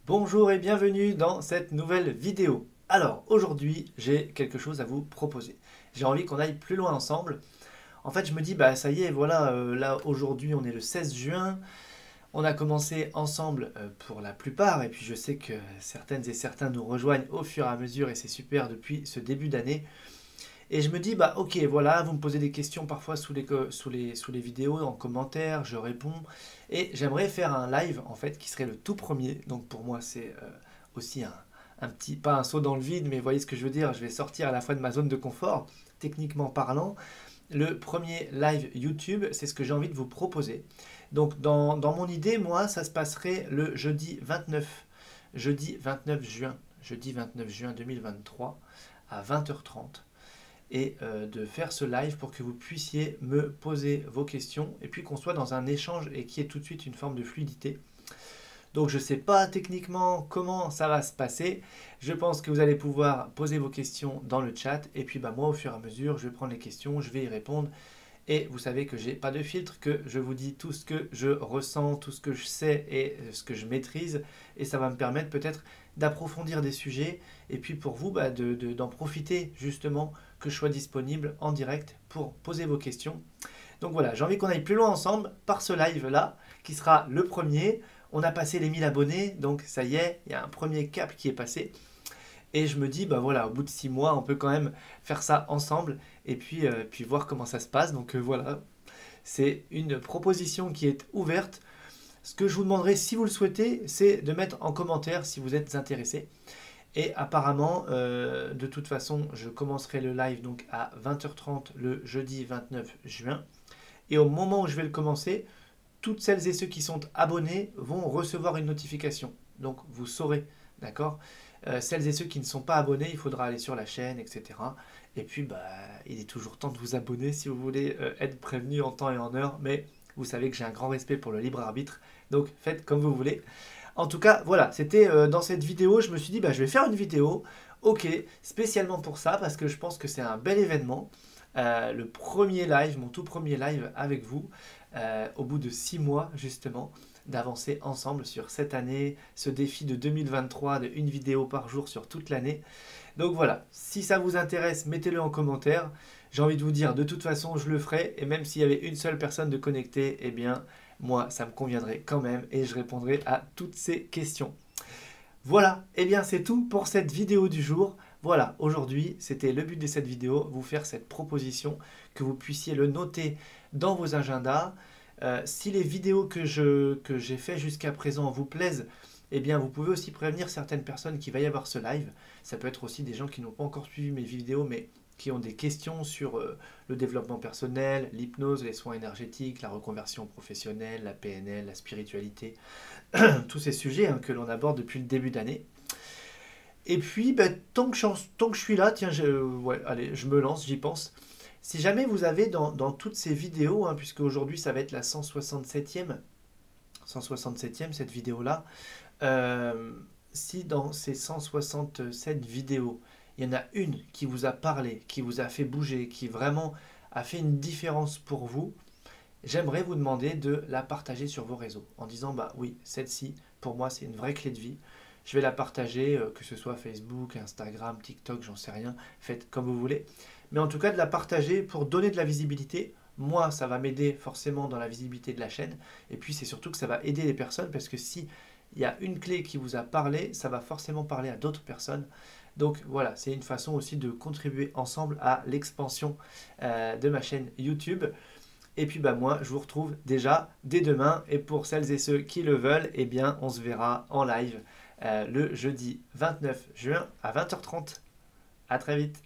Bonjour et bienvenue dans cette nouvelle vidéo. Alors aujourd'hui j'ai quelque chose à vous proposer. J'ai envie qu'on aille plus loin ensemble. En fait je me dis bah ça y est voilà là aujourd'hui on est le 16 juin. On a commencé ensemble pour la plupart et puis je sais que certaines et certains nous rejoignent au fur et à mesure et c'est super depuis ce début d'année. Et je me dis, bah ok, voilà, vous me posez des questions parfois sous les vidéos, en commentaire, je réponds. Et j'aimerais faire un live, en fait, qui serait le tout premier. Donc pour moi, c'est aussi un petit, pas un saut dans le vide, mais vous voyez ce que je veux dire, je vais sortir à la fois de ma zone de confort, techniquement parlant. Le premier live YouTube, c'est ce que j'ai envie de vous proposer. Donc dans mon idée, moi, ça se passerait le jeudi 29 juin 2023 à 20h30 et de faire ce live pour que vous puissiez me poser vos questions et puis qu'on soit dans un échange et qu'il y ait tout de suite une forme de fluidité. Donc je ne sais pas techniquement comment ça va se passer. Je pense que vous allez pouvoir poser vos questions dans le chat et puis bah, moi au fur et à mesure je vais prendre les questions, je vais y répondre. Et vous savez que j'ai pas de filtre, que je vous dis tout ce que je ressens, tout ce que je sais et ce que je maîtrise. Et ça va me permettre peut-être d'approfondir des sujets et puis pour vous bah, d'en profiter justement que je sois disponible en direct pour poser vos questions. Donc voilà, j'ai envie qu'on aille plus loin ensemble par ce live-là qui sera le premier. On a passé les 1000 abonnés, donc ça y est, il y a un premier cap qui est passé. Et je me dis, bah voilà, au bout de 6 mois, on peut quand même faire ça ensemble et puis voir comment ça se passe. Donc voilà, c'est une proposition qui est ouverte. Ce que je vous demanderai, si vous le souhaitez, c'est de mettre en commentaire si vous êtes intéressé. Et apparemment, de toute façon, je commencerai le live donc à 20h30 le jeudi 29 juin. Et au moment où je vais le commencer, toutes celles et ceux qui sont abonnés vont recevoir une notification. Donc vous saurez, d'accord. Celles et ceux qui ne sont pas abonnés, il faudra aller sur la chaîne, etc. Et puis, bah, il est toujours temps de vous abonner si vous voulez être prévenu en temps et en heure. Mais vous savez que j'ai un grand respect pour le libre arbitre. Donc faites comme vous voulez. En tout cas, voilà, c'était dans cette vidéo, je me suis dit, bah, je vais faire une vidéo, ok, spécialement pour ça, parce que je pense que c'est un bel événement. Le premier live, mon tout premier live avec vous, au bout de 6 mois justement, d'avancer ensemble sur cette année, ce défi de 2023 de une vidéo par jour sur toute l'année. Donc voilà, si ça vous intéresse, mettez-le en commentaire. J'ai envie de vous dire, de toute façon, je le ferai, et même s'il y avait une seule personne de connectée, eh bien, moi, ça me conviendrait quand même, et je répondrai à toutes ces questions. Voilà, et bien c'est tout pour cette vidéo du jour. Voilà, aujourd'hui, c'était le but de cette vidéo, vous faire cette proposition, que vous puissiez le noter dans vos agendas. Si les vidéos que j'ai fait jusqu'à présent vous plaisent, eh bien vous pouvez aussi prévenir certaines personnes qu'il va y avoir ce live. Ça peut être aussi des gens qui n'ont pas encore suivi mes vidéos, mais qui ont des questions sur le développement personnel, l'hypnose, les soins énergétiques, la reconversion professionnelle, la PNL, la spiritualité, tous ces sujets hein, que l'on aborde depuis le début d'année. Et puis, ben, tant que je suis là, tiens, ouais, allez, je me lance, j'y pense. Si jamais vous avez dans toutes ces vidéos, hein, puisque aujourd'hui ça va être la 167e cette vidéo-là, euh, si dans ces 167 vidéos, il y en a une qui vous a parlé, qui vous a fait bouger, qui vraiment a fait une différence pour vous, j'aimerais vous demander de la partager sur vos réseaux en disant bah oui, celle-ci, pour moi, c'est une vraie clé de vie. Je vais la partager, que ce soit Facebook, Instagram, TikTok, j'en sais rien, faites comme vous voulez. Mais en tout cas, de la partager pour donner de la visibilité. Moi, ça va m'aider forcément dans la visibilité de la chaîne. Et puis, c'est surtout que ça va aider les personnes parce que si il y a une clé qui vous a parlé, ça va forcément parler à d'autres personnes. Donc voilà, c'est une façon aussi de contribuer ensemble à l'expansion de ma chaîne YouTube. Et puis bah moi, je vous retrouve déjà dès demain. Et pour celles et ceux qui le veulent, eh bien, on se verra en live le jeudi 29 juin à 20h30. À très vite.